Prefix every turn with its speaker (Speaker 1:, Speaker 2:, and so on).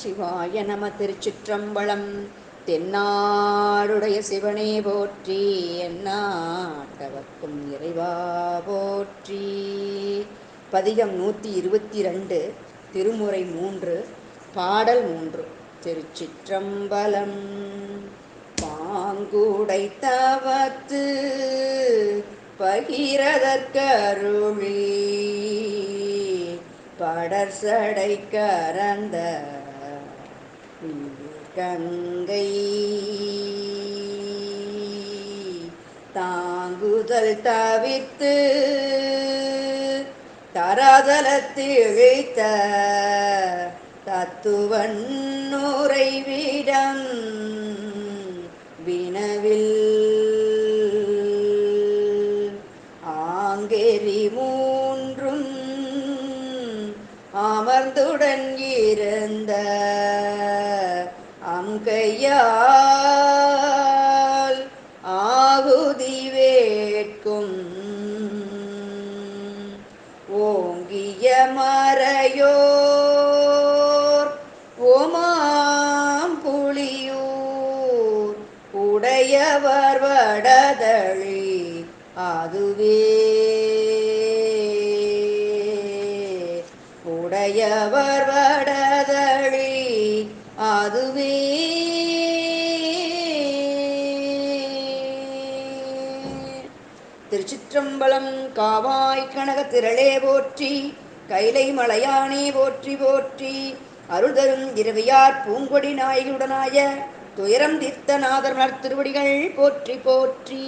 Speaker 1: சிவாய நம. திருச்சிற்றம்பலம். தென்னாடுடைய சிவனே போற்றி, எந்நாட்டவர்க்கும் இறைவா போற்றி. பதிகம் 122, திருமுறை 3, பாடல் 3. திருச்சிற்றம்பலம். பாங்குடைத்தவத்து பகிரதற்கருளி படர்சடை கரந்த கங்கை தாங்குதல் தவிர்த்து தராதலத்தில் இழைத்த தத்துவன் உறைவிடம் வினவில் ஆங்கெரி மூன்றும் அமர்ந்துடன் இருந்த அங்கையால் ஆகுதி வேட்கும் ஓங்கிய மறையோர் ஓமாம் புலியூர் உடையவர் வடதழி அதுவே உடையவர் வடதழி அதுவே. திருச்சிற்றம்பலம். காவாய் கனக திரளே போற்றி, கைலை மலையானே போற்றி போற்றி. அருள் தரும் இரவியார் பூங்கொடி நாயகியுடனாய துயரம் தீர்த்த நாதர் திருவடிகள் போற்றி போற்றி.